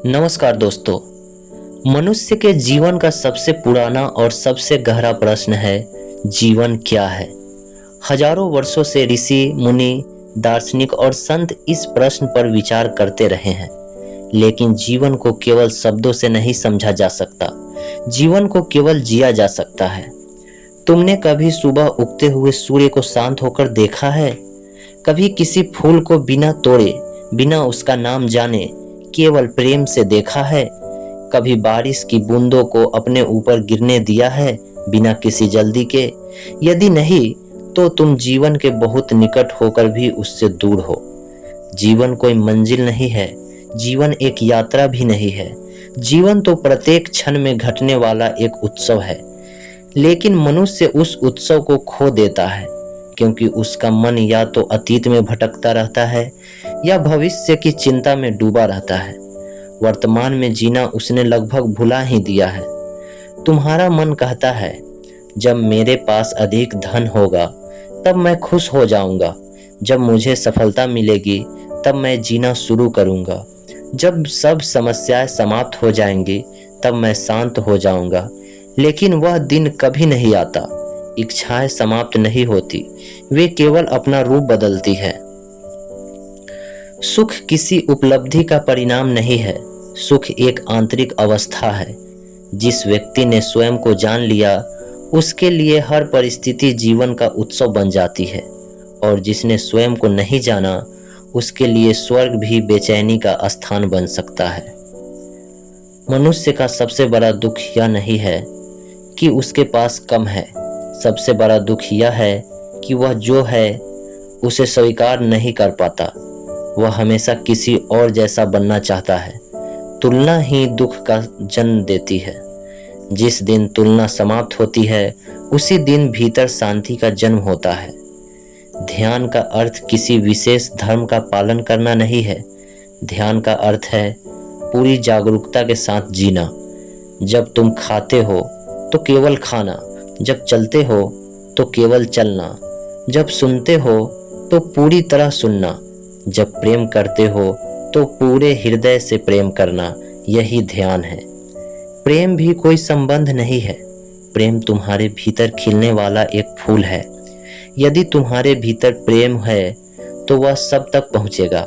नमस्कार दोस्तों। मनुष्य के जीवन का सबसे पुराना और सबसे गहरा प्रश्न है, जीवन क्या है। हजारों वर्षों से ऋषि मुनि, दार्शनिक और संत इस प्रश्न पर विचार करते रहे हैं। लेकिन जीवन को केवल शब्दों से नहीं समझा जा सकता, जीवन को केवल जिया जा सकता है। तुमने कभी सुबह उगते हुए सूर्य को शांत होकर देखा है? कभी किसी फूल को बिना तोड़े, बिना उसका नाम जाने केवल प्रेम से देखा है? कभी बारिश की बूंदों को अपने ऊपर गिरने दिया है बिना किसी जल्दी के? यदि नहीं, तो तुम जीवन के बहुत निकट होकर भी उससे दूर हो। जीवन कोई मंजिल नहीं है, जीवन एक यात्रा भी नहीं है। जीवन तो प्रत्येक क्षण में घटने वाला एक उत्सव है। लेकिन मनुष्य उस उत्सव को खो देता है, क्योंकि उसका मन या तो अतीत में भटकता रहता है या भविष्य की चिंता में डूबा रहता है। वर्तमान में जीना उसने लगभग भुला ही दिया है। तुम्हारा मन कहता है, जब मेरे पास अधिक धन होगा तब मैं खुश हो जाऊंगा, जब मुझे सफलता मिलेगी तब मैं जीना शुरू करूंगा, जब सब समस्याएं समाप्त हो जाएंगी तब मैं शांत हो जाऊंगा। लेकिन वह दिन कभी नहीं आता। इच्छाएं समाप्त नहीं होती, वे केवल अपना रूप बदलती है। सुख किसी उपलब्धि का परिणाम नहीं है, सुख एक आंतरिक अवस्था है। जिस व्यक्ति ने स्वयं को जान लिया, उसके लिए हर परिस्थिति जीवन का उत्सव बन जाती है, और जिसने स्वयं को नहीं जाना, उसके लिए स्वर्ग भी बेचैनी का स्थान बन सकता है। मनुष्य का सबसे बड़ा दुख यह नहीं है कि उसके पास कम है, सबसे बड़ा दुख यह है कि वह जो है उसे स्वीकार नहीं कर पाता। वह हमेशा किसी और जैसा बनना चाहता है। तुलना ही दुख का जन्म देती है। जिस दिन तुलना समाप्त होती है, उसी दिन भीतर शांति का जन्म होता है। ध्यान का अर्थ किसी विशेष धर्म का पालन करना नहीं है। ध्यान का अर्थ है पूरी जागरूकता के साथ जीना। जब तुम खाते हो तो केवल खाना, जब चलते हो तो केवल चलना, जब सुनते हो तो पूरी तरह सुनना, जब प्रेम करते हो तो पूरे हृदय से प्रेम करना। यही ध्यान है। प्रेम भी कोई संबंध नहीं है। प्रेम तुम्हारे भीतर खिलने वाला एक फूल है। यदि तुम्हारे भीतर प्रेम है तो वह सब तक पहुंचेगा,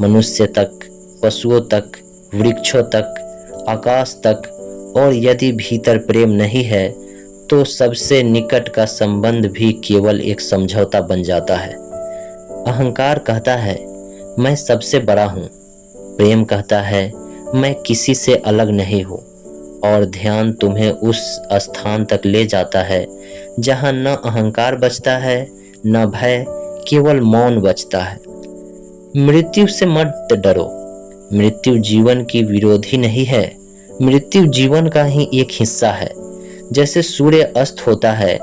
मनुष्य तक, पशुओं तक, वृक्षों तक, आकाश तक। और यदि भीतर प्रेम नहीं है तो सबसे निकट का संबंध भी केवल एक समझौता बन जाता है। अहंकार कहता है, मैं सबसे बड़ा हूँ। प्रेम कहता है, मैं किसी से अलग नहीं हूँ। और ध्यान तुम्हें उस स्थान तक ले जाता है जहाँ न अहंकार बचता है, न भय, केवल मौन बचता है। मृत्यु से मत डरो। मृत्यु जीवन की विरोधी नहीं है, मृत्यु जीवन का ही एक हिस्सा है। जैसे सूर्य अस्त होता है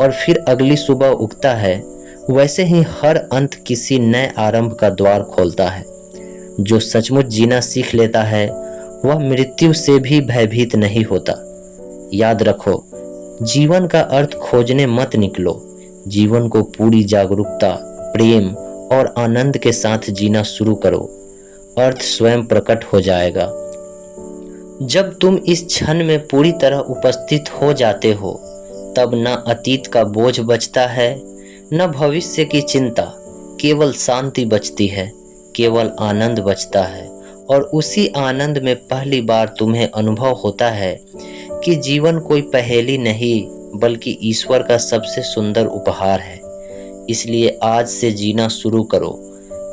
और फिर अगली सुबह उगता है, वैसे ही हर अंत किसी नए आरंभ का द्वार खोलता है। जो सचमुच जीना सीख लेता है, वह मृत्यु से भी भयभीत नहीं होता। याद रखो, जीवन का अर्थ खोजने मत निकलो। जीवन को पूरी जागरूकता, प्रेम और आनंद के साथ जीना शुरू करो। अर्थ स्वयं प्रकट हो जाएगा। जब तुम इस क्षण में पूरी तरह उपस्थित हो जाते हो, तब न अतीत का बोझ बचता है, न भविष्य की चिंता। केवल शांति बचती है, केवल आनंद बचता है। और उसी आनंद में पहली बार तुम्हें अनुभव होता है कि जीवन कोई पहेली नहीं, बल्कि ईश्वर का सबसे सुंदर उपहार है। इसलिए आज से जीना शुरू करो।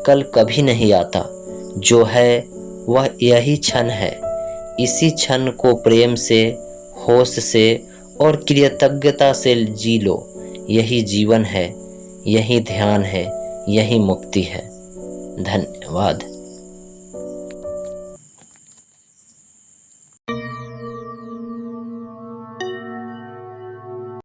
कल कभी नहीं आता। जो है वह यही क्षण है। इसी क्षण को प्रेम से, होश से और कृतज्ञता से जी लो। यही जीवन है, यही ध्यान है, यही मुक्ति है। धन्यवाद।